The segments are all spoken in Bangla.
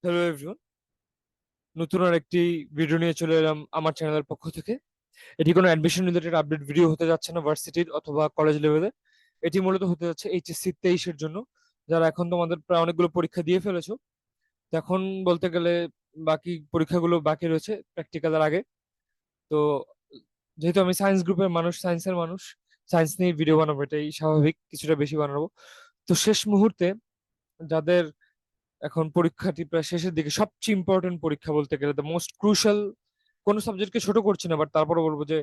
হ্যালো এভরিওয়ান, নতুন আর একটি ভিডিও নিয়ে চলে এলাম আমার চ্যানেলের পক্ষ থেকে। এটি কোনো অ্যাডমিশন রিলেটেড আপডেট ভিডিও হতে যাচ্ছে না ভার্সিটির অথবা কলেজ লেভেলে। এটি মূলত হতে যাচ্ছে এইচএসসি 23-এর জন্য, যারা এখন তোমাদের প্রায় অনেকগুলো পরীক্ষা দিয়ে ফেলেছো। তো এখন বলতে গেলে বাকি পরীক্ষাগুলো বাকি রয়েছে প্র্যাকটিক্যালের আগে। তো যেহেতু আমি সায়েন্স গ্রুপের মানুষ, সায়েন্সের মানুষ, সায়েন্স নিয়ে ভিডিও বানাবো, এটাই স্বাভাবিক, কিছুটা বেশি বানাবো। তো শেষ মুহূর্তে যাদের এখন পরীক্ষাটি প্রায় শেষের দিকে, সবচেয়ে ইম্পর্টেন্ট পরীক্ষা বলতে গেলে, দ্য মোস্ট ক্রুশাল, কোনো সাবজেক্টকে ছোট করছি না, বাট তারপরে বলবো যে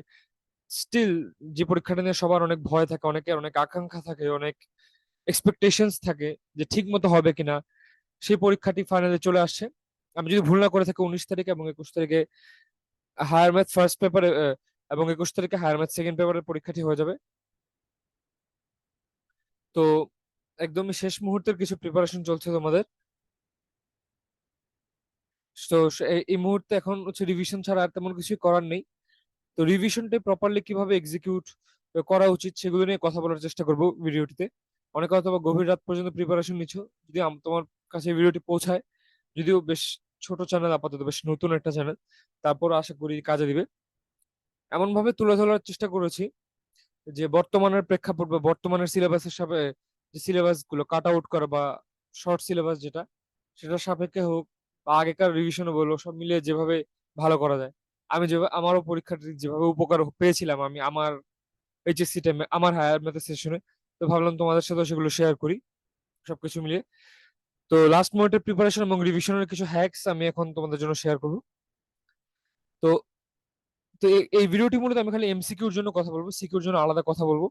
স্টিল যে পরীক্ষাটা নিয়ে সবার অনেক ভয় থাকে, অনেকের অনেক আকাঙ্ক্ষা থাকে, অনেক এক্সপেকটেশনস থাকে যে ঠিক মতো হবে কিনা, সেই পরীক্ষাটি ফাইনালে চলে আসছে। আমি যদি ভুল না করে থাকি 19 তারিখে এবং 21 তারিখে হায়ার ম্যাথ ফার্স্ট পেপারে এবং 21 তারিখে হায়ার ম্যাথ সেকেন্ড পেপারের পরীক্ষাটি হয়ে যাবে। তো একদমই শেষ মুহূর্তের কিছু প্রিপারেশন চলছে তোমাদের। তো এই মুহূর্তে এখন হচ্ছে রিভিশন ছাড়া আর তেমন কিছু করার নেই। তো রিভিশনটা প্রপারলি কিভাবে এক্সিকিউট করা উচিত সেগুলো নিয়ে কথা বলার চেষ্টা করব ভিডিওটিতে। অনেকে হয়তো বা গভীর রাত পর্যন্ত প্রিপারেশন নিচ্ছ, যদি তোমার কাছে ভিডিওটি পৌঁছায়, যদিও বেশ ছোট চ্যানেল, আপাতত বেশ নতুন একটা চ্যানেল, তারপর আশা করি কাজে দিবে। এমন ভাবে তুলে ধরার চেষ্টা করেছি যে বর্তমানের প্রেক্ষাপট বা বর্তমানের সিলেবাসের সাথে, যে সিলেবাস গুলো কাট আউট করা বা শর্ট সিলেবাস যেটা, সেটার সাপেক্ষে হোক বা আগেকার রিভিশনে বলো, সব মিলিয়ে যেভাবে ভালো করা যায়। আমি যেভাবে আমারও পরীক্ষাটি যেভাবে উপকার পেয়েছিলাম আমি আমার এইচএসসি টাইমে, আমার হায়ার ম্যাথের সেশনে, তো ভাবলাম তোমাদের সাথে সেগুলো শেয়ার করি সবকিছু মিলিয়ে। তো লাস্ট মোমেন্টের প্রিপারেশন এবং রিভিশনের কিছু হ্যাকস আমি এখন তোমাদের জন্য শেয়ার করবো। তো তো এই ভিডিওটি মূলত আমি খালি এমসিকিউর জন্য কথা বলবো, সিকিউর জন্য আলাদা কথা বলবো।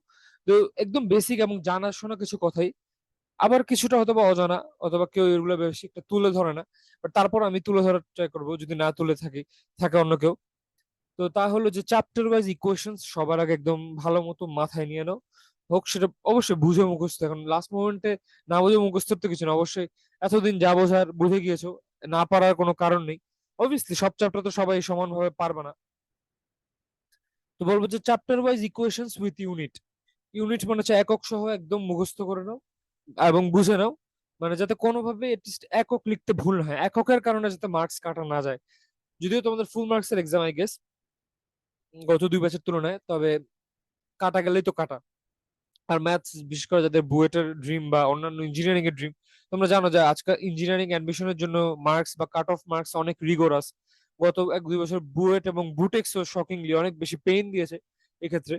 তো একদম বেসিক এবং জানাশোনা কিছু কথাই, আবার কিছুটা হয়তোবা অজানা, অথবা কেউ এগুলো বেশি একটা তুলে ধরে না, বাট তারপর আমি তুলে ধরার ট্রাই করবো যদি না তুলে থাকি, থাকে অন্য কেউ। তো তা হলো যে চ্যাপ্টার ওয়াইজ ইকুয়েশনস সবার আগে একদম ভালো মতো মাথায় নিয়ে নাও। হোক সেটা অবশ্যই বুঝে মুখস্থ, এখন লাস্ট মোমেন্টে না বুঝে মুখস্থ তো কিছু না, অবশ্যই এতদিন যা বোঝার বুঝে গিয়েছো, না পারার কোনো কারণ নেই। অবভিয়াসলি সব চ্যাপ্টার তো সবাই সমানভাবে পারবে না। তো বলবো যে chapter wise equations with unit. Unit মানে হচ্ছে একক সহ একদম মুখস্থ করে নাও এবং বুঝে নাও, মানে যাতে কোনোভাবে এটলিস্ট একক লিখতে ভুল না হয়, এককের কারণে যাতে মার্কস কাটা না যায়। যদিও তোমাদের ফুল মার্কসের এক্সাম আই গেস গত 2 ব্যাচের তুলনায়, তবে কাটা গেলেই তো কাটা। আর ম্যাথস বিশেষ করে যাদের বুয়েটের ড্রিম বা অন্যান্য ইঞ্জিনিয়ারিং এর ড্রিম, তোমরা জানো যে আজকাল ইঞ্জিনিয়ারিং অ্যাডমিশনের জন্য মার্কস বা কাট অফ মার্কস অনেক রিগোরাস। গত 1-2 বছর বুয়েট এবং বুটেক্সও শকিংলি অনেক বেশি পেইন দিয়েছে এক্ষেত্রে।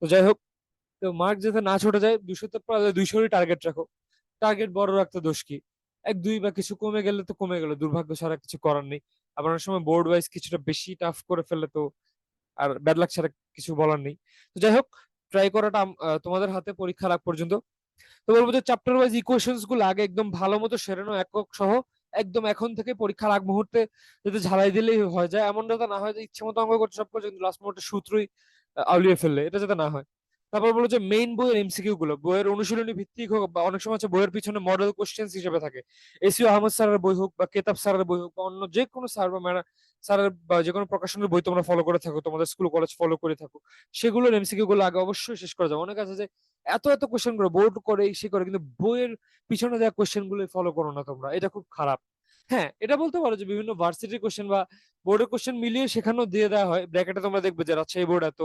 তো যাই হোক, তো মার্ক যাতে না ছুটে যায়, 200-তে পারলে 200-ই টার্গেট রাখো। টার্গেট বড় রাখতে দোষ কি? 1-2 বা কিছু কমে গেলে তো কমে গেল, দুর্ভাগ্য ছাড়া কিছু করার নেই। আবার অনেক সময় বোর্ড ওয়াইজ কিছুটা বেশি টাফ করে ফেললে তো আর ব্যাড লাক ছাড়া কিছু বলার নেই। তো যাই হোক, ট্রাই করাটা তোমাদের হাতে পরীক্ষার আগ পর্যন্ত। তো বলবো যে চ্যাপ্টার ওয়াইজ ইকুয়েশনস গুলো আগে একদম ভালো মতো সেরে নাও, একক সহ। একদম এখন থেকে পরীক্ষার আগ মুহূর্তে যদি ঝালাই দিলেই হয়ে যায়, এমনটা তো না হয় যে ইচ্ছে মতো অঙ্ক করতে সব করছে কিন্তু লাস্ট মুহূর্তে সূত্রই আউলিয়ে ফেললে, এটা যাতে না হয়। তারপর বলো যে মেইন বইয়ের এমসিকিউ গুলো, বইয়ের অনুশীলনী ভিত্তিক হোক বা অনেক সময় হচ্ছে বইয়ের পিছনে মডেল কোশ্চেন্স হিসেবে থাকে, এসিও আহমদ স্যারের বই হোক বা কেতাব স্যারের বই হোক বা অন্য যে কোনো স্যার বা ম্যাডাম স্যারের বা যে কোনো প্রকাশনের বই তোমরা ফলো করে থাকো, তোমাদের স্কুল কলেজ ফলো করে থাকো, সেগুলোর এমসিকিউ গুলো আগে অবশ্যই শেষ করা যাবে। অনেক আছে যে এত এত কোশ্চেন করে বোর্ড করে সে করে, কিন্তু বইয়ের পিছনে দেওয়া কোশ্চেন গুলো ফলো করো না তোমরা, এটা খুব খারাপ। হ্যাঁ, এটা বলতে পারো যে বিভিন্ন ভার্সিটির কোশ্চেন বা বোর্ডের কোশ্চেন মিলিয়ে সেখানেও দিয়ে দেওয়া হয় ব্র্যাকেটে, তোমরা দেখবে যে রাজশাহী বোর্ড এত,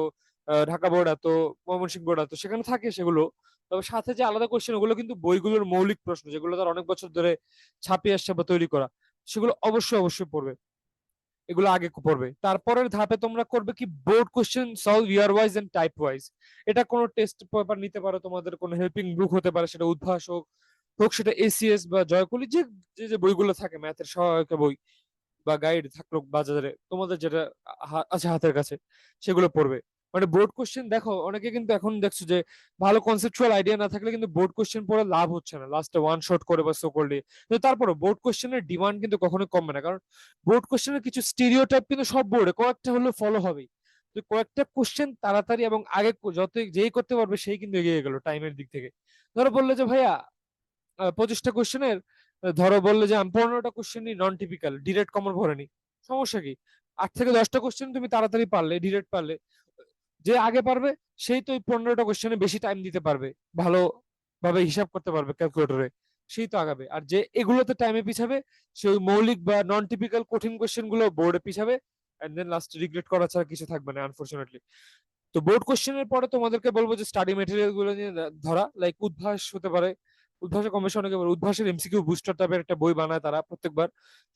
ঢাকা বোর্ড এত, ময়মনসিংহ বোর্ড এত, সেখানে থাকে সেগুলো। তবে সাথে যে আলাদা কোশ্চেন, ওগুলো কিন্তু বইগুলোর মৌলিক প্রশ্ন, যেগুলো তার অনেক বছর ধরে ছাপিয়ে আসছে বা তৈরি করা, সেগুলো অবশ্যই অবশ্যই পড়বে। এগুলো আগে পড়বে, তারপরের ধাপে তোমরা করবে কি board question solve year wise and type wise. এটা কোনো টেস্ট পেপার নিতে পারো, তোমাদের কোনো হেল্পিং বুক হতে পারে, সেটা উদ্ভাস হোক, হোক সেটা এসিএস বা জয়কলি, যে যে যে বইগুলো থাকে ম্যাথের সহায়িকা বই বা গাইড থাকলো বাজারে, তোমাদের যেটা আছে হাতের কাছে, সেগুলো পড়বে। মানে বোর্ড কোশ্চেন দেখো, অনেকে কিন্তু এখন দেখছো যে ভালো কনসেপচুয়াল আইডিয়া না থাকলে কিন্তু বোর্ড কোশ্চেন পড়ে লাভ হচ্ছে না, লাস্টে ওয়ান শট করে বা সো করলে। কিন্তু তারপরে বোর্ড কোশ্চেনের ডিমান্ড কিন্তু কখনোই কমবে না, কারণ বোর্ড কোশ্চেনের কিছু স্টিরিওটাইপ কিন্তু সব বোর্ডে কয়েকটা হলে ফলো হবেই। তো কয়েকটা কোশ্চেন তাড়াতাড়ি এবং আগে যত যেই করতে পারবে সেই কিন্তু এগিয়ে গেল টাইমের দিক থেকে। ধরো বললে যে ভাইয়া 25টা কোশ্চেনের, ধরো বললে যে আমি 15টা কোশ্চেনই নন টিপিক্যাল, ডিরেক্ট কমন ভরেনি, সমস্যা কি? 8 থেকে 10টা কোশ্চেন তুমি তাড়াতাড়ি পারলে, ডিরেক্ট পারলে, যে আগে পারবে সেই তো ওই 15টা কোশ্চেনে বেশি টাইম দিতে পারবে, ভালো ভাবে হিসাব করতে পারবে ক্যালকুলেটরে। সেই তো আগাবে। আর যে এগুলোতে টাইমে পিছাবে সে ওই মৌলিক বা নন টিপিক্যাল কঠিন কোশ্চেন গুলো বোর্ডে পিছাবে, এন্ড দেন লাস্ট রিগ্রেট করা ছাড়া কিছু থাকবে না আনফরচুনেটলি। তো বোর্ড কোশ্চেনের পরে তোমাদেরকে বলবো যে স্টাডি মেটেরিয়াল গুলো নিয়ে ধরা, লাইক উদ্ভাস হতে পারে, উদ্ভাসের কম বেশি অনেকে বলে উদ্ভাসের এমসিকিউ বুস্টার টাইপের একটা বই বানায় তারা প্রত্যেকবার,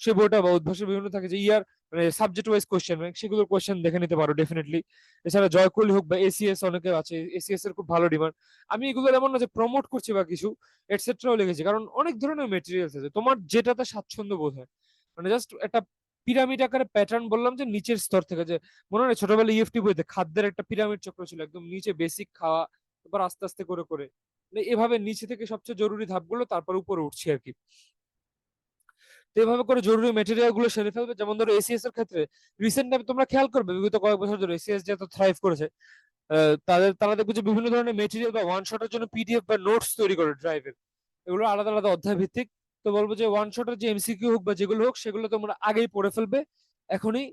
সেই বইটা বা উদ্ভাসের বিভিন্ন থাকে যে ইয়ার মানে সাবজেক্ট ওয়াইজ কোশ্চেন, সেগুলোর কোশ্চেন দেখে নিতে পারো ডেফিনেটলি। এছাড়া জয়কলি হোক বা এসিএস অনেকে আছে, এসিএস এর খুব ভালো ডিমান্ড। আমি এগুলো এমন না যে প্রমোট করছি বা কিছু এটসেট্রাও লিখেছি, কারণ অনেক ধরনের মেটেরিয়ালস আছে, তোমার যেটাতে স্বাচ্ছন্দ্য বোধ হয়। মানে জাস্ট একটা পিরামিড আকারে প্যাটার্ন বললাম যে নিচের স্তর থেকে, যে মনে হয় ছোটবেলায় ইএফটি বইতে খাদ্যের একটা পিরামিড চক্র ছিল, একদম নিচে বেসিক খাওয়া, তারপর আস্তে আস্তে করে করে মানে এভাবে নিচে থেকে সবচেয়ে জরুরি ধাপগুলো, তারপর উপরে উঠছি আর কি। তো এভাবে করে জরুরি মেটেরিয়াল গুলো সেরে ফেলবে। যেমন ধরো এসিএস এর ক্ষেত্রে রিসেন্ট টাইম তোমরা খেয়াল করবে বিগত কয়েক বছর ধরে এসিএস যে এত থ্রাইভ করেছে, তারা দেখবে যে বিভিন্ন ধরনের মেটেরিয়াল বা ওয়ান শটের জন্য পিডিএফ বা নোটস তৈরি করে ড্রাইভের, এগুলো আলাদা আলাদা অধ্যায় ভিত্তিক। তো বলবো যে ওয়ান শটের যে এমসিকিউ হোক বা যেগুলো হোক সেগুলো তোমরা আগেই পড়ে ফেলবে এখনই,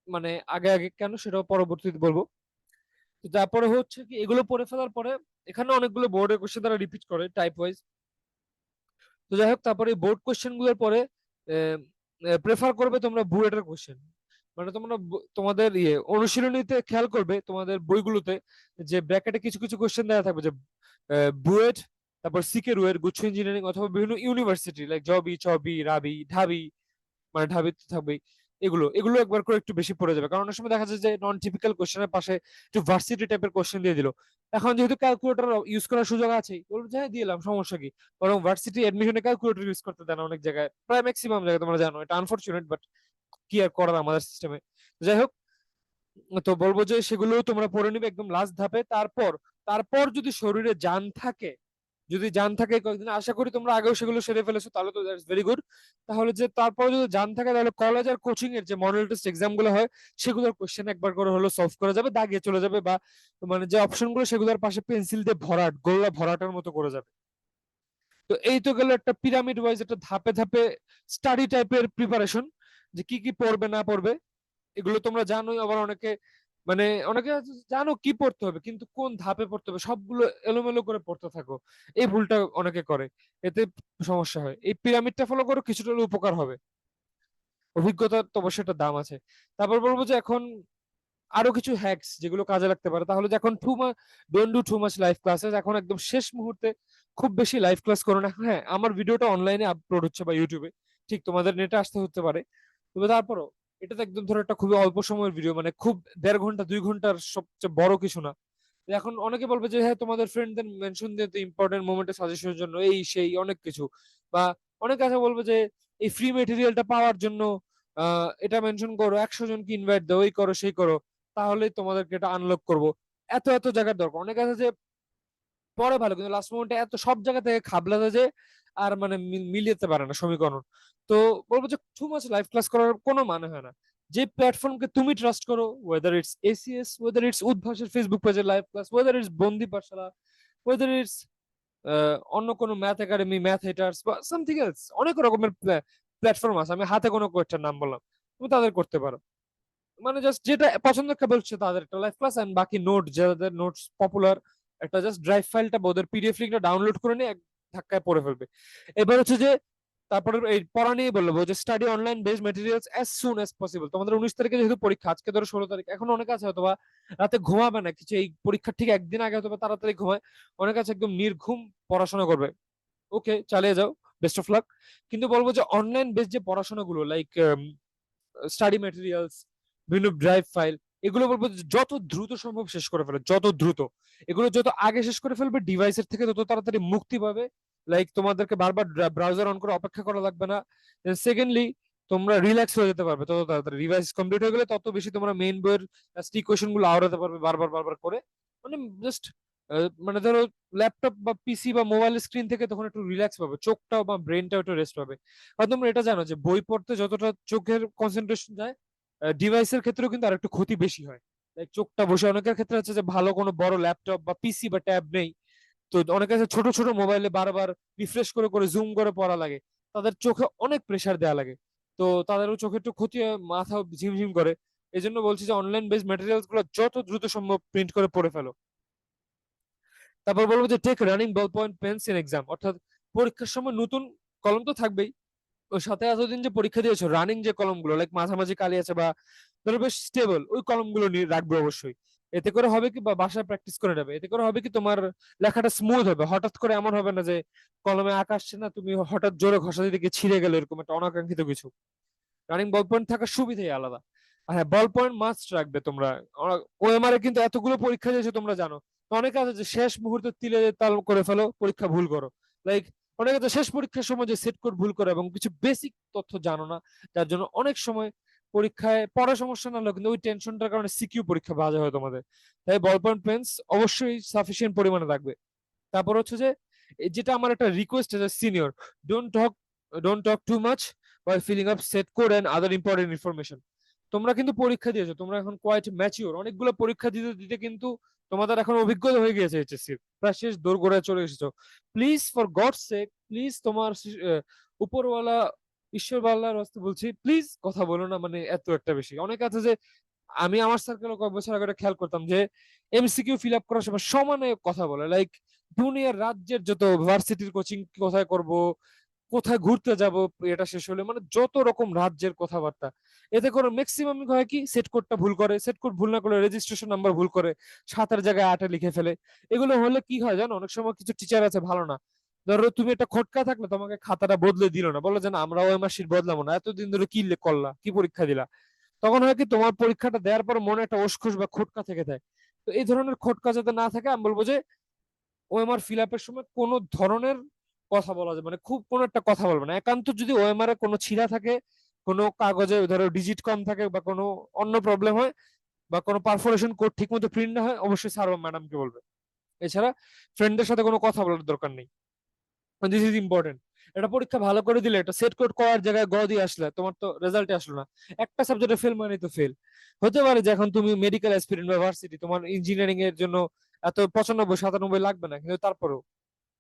মানে আগে আগে কেন সেটাও পরবর্তীতে বলবো। তো তারপরে হচ্ছে কি এগুলো পড়ে ফেলার পরে এখানে অনেকগুলো বোর্ডের কোশ্চেন তারা রিপিট করে টাইপ ওয়াইজ। তো যাই হোক, তারপরে এই বোর্ড কোশ্চেন গুলোর পরে প্রেফার করবে তোমরা বুয়েটের কোশ্চেন। মানে তোমরা তোমাদের অনুশীলনীতে খেয়াল করবে তোমাদের বইগুলোতে যে ব্র্যাকেটে কিছু কিছু কোশ্চেন দেওয়া থাকবে যে বুয়েট, তারপর সিকে রুয়েট, গুচ্ছ ইঞ্জিনিয়ারিং অথবা বিভিন্ন ইউনিভার্সিটি লাইক জবি, চবি, রাবি, ঢাবি, মানে ঢাবি তো থাকবেই। এগুলো এগুলো একবার করে একটু বেশি পড়ে যাবে, কারণ অনেক সময় দেখা যায় যে নন টিপিক্যাল কোশ্চেনের পাশে একটু ভার্সিটি টাইপের কোশ্চেন দিয়ে দিল। এখন যেহেতু ক্যালকুলেটর ইউজ করার সুযোগ আছে, বলবো যে হ্যাঁ দিলাম, সমস্যা কি। বরং ভার্সিটি এডমিশনে ক্যালকুলেটর ইউজ করতে দেন অনেক জায়গায়, প্রায় ম্যাক্সিমাম জায়গায়, তোমরা জানো এটা আনফরচুনেট, বাট কি আর করার আমাদের সিস্টেমে। যাই হোক, তো বলবো যে সেগুলো তোমরা পড়ে নিবে একদম লাস্ট ধাপে। তারপর তারপর যদি শরীরে জান থাকে, যদি জান থাকে কয়েকদিন, আশা করি তোমরা আগেও সেগুলো সেরে ফেলেছো, তাহলে তো দ্যাটস ভেরি গুড। তাহলে যে তারপর যদি জান থাকে তাহলে কলেজ আর কোচিং এর যে মডেল টেস্ট এক্সাম গুলো হয় সেগুলোর কোশ্চেন একবার করে হলো সলভ করা যাবে, দাগিয়ে চলে যাবে, বা মানে যে অপশন গুলো সেগুলোর পাশে পেন্সিল দিয়ে ভরাট, গোল্লা ভরাটার মতো করে যাবে। তো এই তো গেল একটা পিরামিড ওয়াইজ একটা ধাপে ধাপে স্টাডি টাইপের প্রিপারেশন, যে কি কি পড়বে না পড়বে এগুলো তোমরা জানোই। আবার অনেকে মানে অনেকে আছে জানো কি পড়তে হবে, কিন্তু কোন ধাপে পড়তে হবে সবগুলো এলোমেলো করে পড়তে থাকো, এই ভুলটা অনেকে করে, এতে সমস্যা হয়। এই পিরামিডটা ফলো করো, কিছুটা হলেও উপকার হবে, অভিজ্ঞতার তো অবশ্যই একটা দাম আছে। তারপর বলবো যে এখন আরো কিছু হ্যাকস যেগুলো কাজে লাগতে পারে, তাহলে যে এখন don't do too much live classes, এখন একদম শেষ মুহূর্তে খুব বেশি লাইভ ক্লাস করো না। হ্যাঁ, আমার ভিডিওটা অনলাইনে আপলোড হচ্ছে বা ইউটিউবে, ঠিক তোমাদের নেটে আসতে হতে পারে, তবে তারপরও এটা তো একদম ধরো একটা খুবই অল্প সময়ের ভিডিও, মানে খুব 1.5 ঘন্টা 2 ঘন্টার সবচেয়ে বড় কিছু না। এখন অনেকে বলবে যে হ্যাঁ তোমাদের ফ্রেন্ডদের মেনশন দিয়ে তো ইম্পর্টেন্ট মোমেন্টে সাজেশনের জন্য এই সেই অনেক কিছু, বা অনেকে আছে বলবে যে এই ফ্রি মেটেরিয়ালটা পাওয়ার জন্য এটা মেনশন করো, 100 জনকে ইনভাইট দাও, এই করো সেই করো, তাহলেই তোমাদেরকে এটা আনলক করবো। এত এত জায়গার দরকার, অনেক আছে যে পরে ভালো কিন্তু লাস্ট মোমেন্টে এত সব জায়গা থেকে খাবলাতে যে আর মানে মিলিয়ে পারে না সমীকরণ। তো বলবো যে টু মাচ লাইভ ক্লাস করার কোনো মানে হয় না। যে প্ল্যাটফর্মকে তুমি ট্রাস্ট করো, whether it's ACS, whether it's উদ্ভাসের ফেসবুক পেজের live class, whether it's Bondi Pathshala, whether it's অন্য কোনো ম্যাথ একাডেমি, ম্যাথ হেটার্স বা সামথিং এলস, অনেক রকমের প্ল্যাটফর্ম আছে, আমি হাতে কোনো কয়েকটার নাম বললাম, তুমি তাদের করতে পারো। মানে জাস্ট যেটা পছন্দ কেবল হচ্ছে তাদের একটা লাইভ ক্লাস, এন্ড বাকি নোট যাদের নোটস পপুলার একটা জাস্ট ড্রাইভ ফাইলটা ওদের পিডিএফ লিঙ্কটা ডাউনলোড করে নিয়ে এক ধাক্কায় পড়ে ফেলবে। এবার হচ্ছে যে তারপরে এই পড়া নিয়ে বলবো যে study online base materials as soon as possible. তোমাদের 19 তারিখে যেহেতু পরীক্ষা, আজকে ধরো 16 তারিখ, এখন অনেক আছে হয়তো বা রাতে ঘুমাবে না কিছু, এই পরীক্ষার ঠিক একদিন আগে হয়তো বা তাড়াতাড়ি ঘুমায়, অনেক আছে একদম নির্ঘুম পড়াশোনা করবে। ওকে, চালিয়ে যাও, বেস্ট অফ লাক। কিন্তু বলবো যে অনলাইন বেস যে পড়াশোনাগুলো লাইক স্টাডি ম্যাটেরিয়ালস, বিভিন্ন ড্রাইভ ফাইল, এগুলো বলবো যে যত দ্রুত সম্ভব শেষ করে ফেলে, যত দ্রুত এগুলো যত আগে শেষ করে ফেলবে ডিভাইসের থেকে তত তাড়াতাড়ি মুক্তি পাবে। লাইক তোমাদেরকে বারবার ব্রাউজার অন করে অপেক্ষা করা লাগবে না। সেকেন্ডলি তোমরা রিল্যাক্স হয়ে যেতে পারবে, তত তাড়াতাড়ি ডিভাইস কমপ্লিট হয়ে গেলে তত বেশি তোমরা মেইন বইয়ের ইকুয়েশন গুলো আওড়াতে পারবে বারবার বারবার করে। মানে জাস্ট মানে ধরো ল্যাপটপ বা পিসি বা মোবাইল স্ক্রিন থেকে তখন একটু রিল্যাক্স পাবে, চোখটাও বা ব্রেনটাও একটু রেস্ট পাবে। আর তোমরা এটা জানো যে বই পড়তে যতটা চোখের কনসেন্ট্রেশন যায়, ডিভাইসের ক্ষেত্রেও কিন্তু আরেকটু ক্ষতি বেশি হয়। লাইক চোখটা বসে, অনেকের ক্ষেত্রে হচ্ছে যে ভালো কোনো বড় ল্যাপটপ বা পিসি বা ট্যাব নেই, তো অনেকের কাছে ছোট ছোট মোবাইলে বারবার রিফ্রেশ করে করে জুম করে পড়া লাগে, তাদের চোখে অনেক প্রেসার দেওয়া লাগে, তো তাদেরও চোখে একটু ক্ষতি হয়, মাথা ঝিমঝিম করে। এই জন্য বলছি যে অনলাইন বেস ম্যাটেরিয়ালস গুলো যত দ্রুত সম্ভব প্রিন্ট করে পড়ে ফেলো। তারপর বলবো যে take running ball point pens in exam, অর্থাৎ পরীক্ষার সময় নতুন কলম তো থাকবেই, ওর সাথে এতদিন যে পরীক্ষা দিয়েছো রানিং যে কলমগুলো লাইক মাঝামাঝি কালি আছে বা ধরো বেশ স্টেবল ওই কলমগুলো নিয়ে রাখবে অবশ্যই। এতে করে হবে কি, বা বাসায় প্র্যাকটিস করে নেবে, এতে করে হবে কি তোমার লেখাটা স্মুথ হবে। হঠাৎ করে এমন হবে না যে কলমে আঁকা আসছে না, তুমি হঠাৎ জোরে ঘষা দিতে গিয়ে ছিঁড়ে গেল, এরকম একটা অনাকাঙ্ক্ষিত কিছু। রানিং বল পয়েন্ট থাকার সুবিধাই আলাদা। আর হ্যাঁ, বল পয়েন্ট মাস্ট রাখবে তোমরা। ওএমআর এ কিন্তু এতগুলো পরীক্ষা দিয়েছো তোমরা জানো। তো অনেকে আছে যে শেষ মুহূর্তে তিলে তাল করে ফেলো, পরীক্ষা ভুল করো। লাইক অনেকে তো শেষ পরীক্ষার সময় যে সেট কোড ভুল করে এবং কিছু বেসিক তথ্য জানো না, যার জন্য অনেক সময় পরীক্ষায় পড়া সমস্যা না হলেও কিন্তু ওই টেনশনটার কারণে সিকিউ পরীক্ষা বাজে হয় তোমাদের। তাই বল পয়েন্ট পেন্স অবশ্যই সাফিসিয়েন্ট পরিমাণে রাখবে। তারপর হচ্ছে যে যেটা আমার একটা request as a senior, don't talk don't talk too much while filling up set code and other important information। তোমরা কিন্তু পরীক্ষা দিয়েছো, তোমরা এখন কোয়াইট ম্যাচিওর, অনেকগুলো পরীক্ষা দিতে দিতে কিন্তু তোমাদের এখন অভিজ্ঞতা হয়ে গিয়েছে এইচএসসি, প্রায় শেষ দোরগোড়ায় চলে এসেছো। Please for God sake, please তোমার উপরওয়ালা ঈশ্বরওয়ালার রাস্তে বলছি, প্লিজ কথা বলো না মানে এত একটা বেশি। অনেক আছে যে আমি আমার সার্কেলে কয়েক বছর আগে খেয়াল করতাম যে এমসিকিউ ফিল আপ করার সময় সমানে কথা বলে, লাইক দুনিয়ার রাজ্যের যত ভার্সিটির কোচিং কোথায় করব, কোথায় ঘুরতে যাব, এটা শেষ হলে মানে যত রকম রাজ্যের কথাবার্তা। এতে করে ম্যাক্সিমাম হয় কি, সেট কোডটা ভুল করে, সেট কোড ভুল না করলে রেজিস্ট্রেশন নাম্বার ভুল করে, 7-এর জায়গায় 8-এ লিখে ফেলে। এগুলো হলে কি হয় জানো, অনেক সময় কিছু টিচার আছে ভালো না, ধরো তুমি একটা খটকা থাকলে তোমাকে খাতাটা বদলে দিল না, বলো যে না আমরা ওই মাসির বদলাবো না, এতদিন ধরে কি করলা, কি পরীক্ষা দিলা। তখন হয় কি, তোমার পরীক্ষাটা দেওয়ার পর মনে একটা উসখুস বা খটকা থেকে যায়। তো এই ধরনের খটকা যাতে না থাকে, আমি বলবো যে ওএমআর ফিল আপের সময় কোনো ধরনের কথা বলা যায় মানে খুব কোনো একটা কথা বলবে না। একান্ত যদি ওএমআর এ কোনো ছিঁড়া থাকে, কোনো কাগজে ধরো ডিজিট কম থাকে বা কোনো অন্য প্রবলেম হয়, বা কোনো পারফোরেশন কোড ঠিক মতো প্রিন্ট না হয়, অবশ্যই স্যার বা ম্যাডামকে বলবে। এছাড়া ফ্রেন্ডদের সাথে কোনো কথা বলার দরকার নেই। This is important. এটা পরীক্ষা ভালো করে দিলে, এটা সেট কোড করার জায়গায় দিয়ে আসলে তোমার তো রেজাল্টে আসলো না, একটা সাবজেক্টে ফেল মানে তো ফেল। হতে পারে যে এখন তুমি মেডিকেল অ্যাসপিরেন্ট বা ভার্সিটি, তোমার ইঞ্জিনিয়ারিং এর জন্য এত 95-97 লাগবে না, কিন্তু তারপরেও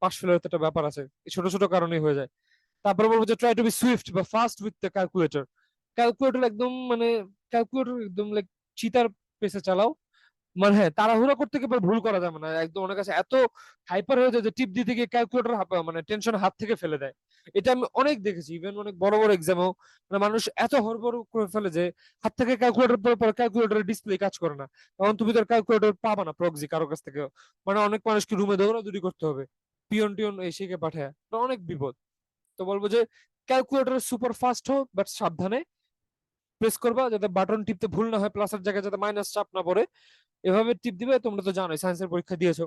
পাশ ফেলের তো একটা ব্যাপার আছে, এই ছোট ছোট কারণেই হয়ে যায়। তারপরে বলবো যে ট্রাই টু বি সুইফট বা fast with the calculator. Calculator একদম মানে ক্যালকুলেটর একদম লাইক চিতার পেসে চালাও। মানে হ্যাঁ, তাড়াহুড়া করতে গিয়ে ভুল করা যাবে না, একদম অনেক কাছে এত হাইপার হয়ে যায় যে টিপ দিতে গিয়ে ক্যালকুলেটর মানে টেনশন হাত থেকে ফেলে দেয়। এটা আমি অনেক দেখেছি, ইভেন অনেক বড় বড় এক্সামেও মানে মানুষ এত হড়বড় করে ফেলে যে হাত থেকে ক্যালকুলেটর পর ক্যালকুলেটরের ডিসপ্লে কাজ করে না, তখন তুমি তোর ক্যালকুলেটর পাবা না প্রক্সি কারো কাছ থেকে। মানে অনেক মানুষকে রুমে দৌড়াদৌড়ি করতে হবে, পিয়ন টিয়ন এসে পাঠায়, তো অনেক বিপদ। তো বলবো যে ক্যালকুলেটর সুপার ফাস্ট হোক, বাট সাবধানে প্রেস করবা যাতে বাটন টিপতে ভুল না হয়, প্লাসের জায়গায় যাতে মাইনাস চাপ না পড়ে, এভাবে টিপ দিবে। তোমরা তো জানোই সায়েন্সের পরীক্ষা দিয়েছো।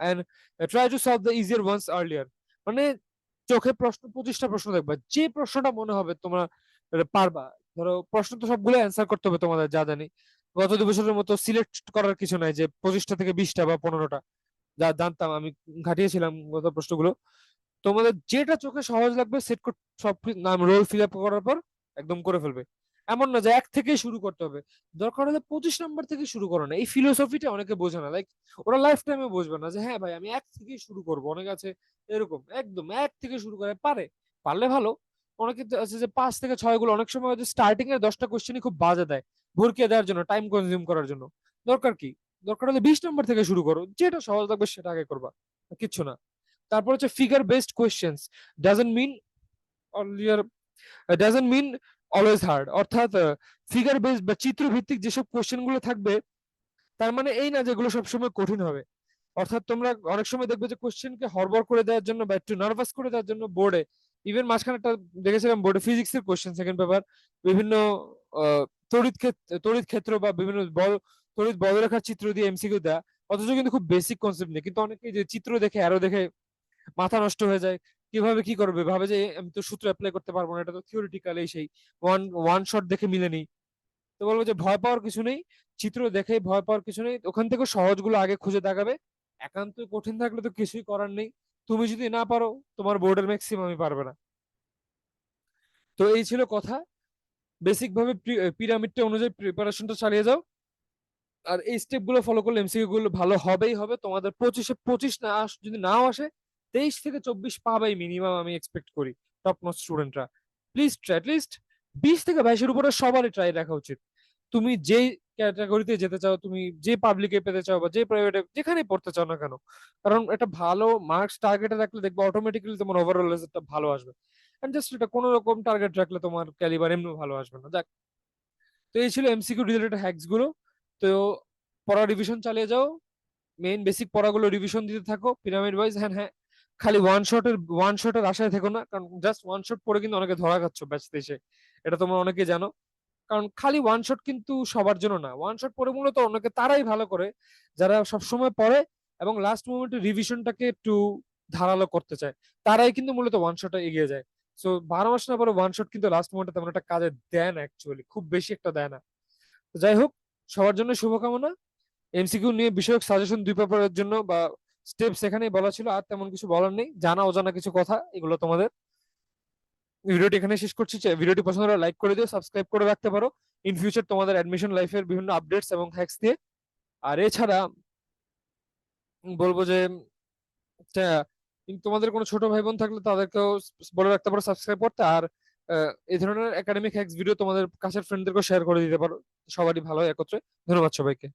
And try to solve the easier ones earlier. মানে চোখে প্রশ্ন 25টা প্রশ্ন দেখবা, যে প্রশ্নটা মনে হবে তোমরা পারবা। ধরো প্রশ্ন তো সবগুলো অ্যান্সার করতে হবে তোমাদের, যা জানি গত 2 বছরের মতো সিলেক্ট করার কিছু নাই যে 25টা থেকে 20টা বা 15টা, যা জানতাম আমি ঘাটিয়েছিলাম গত প্রশ্নগুলো। তোমাদের যেটা চোখে সহজ লাগবে সেট সব নাম রোল ফিল আপ করার পর একদম করে ফেলবে। এমন না যে এক থেকেই শুরু করতে হবে, দরকার হলে 25 নম্বর থেকে শুরু করো না। এই ফিলোসফিটা অনেকে বোঝে না, লাইক ওরা লাইফ টাইমে বুঝবে না যে হ্যাঁ ভাই আমি এক থেকেই শুরু করবো। অনেক আছে এরকম একদম এক থেকে শুরু করে, পারলে ভালো। অনেকে তো আছে যে 5 থেকে 6 গুলো, অনেক সময় স্টার্টিং এর 10টা কোশ্চেনই খুব বাজে দেয় ভরকে দেওয়ার জন্য, টাইম কনজিউম করার জন্য। দরকার কি, দরকার হলে 20 নম্বর থেকে শুরু করো, যেটা সহজ লাগবে সেটা আগে করবা, কিচ্ছু না। তারপর হচ্ছে figure based questions doesn't mean earlier doesn't mean always hard. অর্থাৎ ফিগার বেসড বা চিত্র ভিত্তিক যেসব কোয়েশ্চেন গুলো থাকবে, তার মানে এই না যেগুলো সবসময় কঠিন হবে। অর্থাৎ তোমরা অনেক সময় দেখবে যে কোশ্চেনকে হড়বড় করে দেওয়ার জন্য বা একটু নার্ভাস করে দেওয়ার জন্য বোর্ডে, ইভেন মাঝখানে একটা দেখেছিলাম বোর্ডে ফিজিক্সের কোশ্চেন সেকেন্ড পেপার, বিভিন্ন আহ, তড়িৎ ক্ষেত্র বা বিভিন্ন তড়িৎ বলরেখার চিত্র দিয়ে এমসিকিউ দেয়া, অথচ কিন্তু খুব বেসিক কনসেপ্ট নেই, কিন্তু অনেকে যে চিত্র দেখে আরো দেখে মাথা নষ্ট হয়ে যায়। কিভাবে কি করবে ভাবে যে আমি তো সূত্র অ্যাপ্লাই করতে পারবো না, এটা তো থিওরিটিক্যাল, এই সেই ওয়ান ওয়ান শট দেখে মিলেনি। তো বলবো যে ভয় পাওয়ার কিছু নেই, চিত্র দেখে ভয় পাওয়ার কিছু নেই, ওখান থেকে সহজগুলো আগে খুঁজে দেখাবে। একান্ত কঠিন থাকলে তো কিছুই করার নেই, তুমি যদি না পারো তোমার বোর্ডের ম্যাক্সিমামই পারবে না। তো এই ছিল কথা। বেসিক ভাবে পিরামিডটা অনুযায়ী প্রিপারেশনটা চালিয়ে যাও, আর এই স্টেপ গুলো ফলো করলে এমসিকিউ গুলো ভালো হবেই হবে। তোমাদের 25-এ 25 না যদি নাও আসে, 23 থেকে 24 পাবেই মিনিমাম, আমি এক্সপেক্ট করি টপ নোট স্টুডেন্টরা। প্লিজ ট্রাই লিস্ট 20 থেকে 22-এর উপরে সবারই ট্রাই রাখা উচিত। তুমি যেই ক্যাটাগরিতে যেতে চাও, তুমি যে পাবলিকে পেতে চাও বা যে প্রাইভেটে যেখানে পড়তে চাও না কেন, কারণ এটা ভালো মার্কস টার্গেটে রাখলে দেখবে অটোমেটিক্যালি তোমার ওভারঅল রেজাল্টটা ভালো আসবে। এন্ড জাস্ট এটা কোনো রকম টার্গেট রাখলে তোমার ক্যালিবার এমনি ভালো আসবে না। যাক, তো এই ছিল এমসিকিউ রিলেটেড হ্যাকস গুলো। তো পড়া রিভিশন চালিয়ে যাও, মেইন বেসিক পড়াগুলো রিভিশন দিতে থাকো পিরামিড ওয়াইজ। হ্যাঁ হ্যাঁ, খালি ওয়ান শটের আশায় থেকো না, কারণ জাস্ট ওয়ান শট পরে কিন্তু অনেকে ধরা খাচ্ছ ব্যাচতে এসে, এটা তোমরা অনেকে জানো। কারণ খালি ওয়ান শট কিন্তু সবার জন্য না, ওয়ান শট পরে মূলত অনেকে তারাই ভালো করে যারা সবসময় পড়ে এবং লাস্ট মোমেন্টে রিভিশনটাকে একটু ধারালো করতে চায়, তারাই কিন্তু মূলত ওয়ান শটে এগিয়ে যায়। সো 12 মাস না পরে ওয়ান শট কিন্তু লাস্ট মোমেন্টে তেমন একটা কাজে দেয় না, অ্যাকচুয়ালি খুব বেশি একটা দেয় না। তো যাই হোক, সবার জন্য শুভকামনা। এমসিকিউ নিয়ে বিষয়ক সাজেশন 2 পেপারের জন্য বা স্টেপস এখানেই বলা ছিল, আর তেমন কিছু বলার নেই, জানা অজানা কিছু কথা এগুলো তোমাদের। ভিডিওটি এখানে শেষ করছি। ভিডিওটি পছন্দ হলে লাইক করে দিও, সাবস্ক্রাইব করে রাখতে পারো ইন ফিউচার তোমাদের অ্যাডমিশন লাইফের বিভিন্ন আপডেটস এবং হ্যাক্স দিয়ে। আর এছাড়া বলবো যে তোমাদের কোনো ছোট ভাই বোন থাকলে তাদেরকেও বলে রাখতে পারো সাবস্ক্রাইব করতে। আর এই ধরনের একাডেমিক হ্যাক্স ভিডিও তোমাদের কাছের ফ্রেন্ডদেরকেও শেয়ার করে দিতে পারো, সবারই ভালো হয় একত্রে। ধন্যবাদ সবাইকে।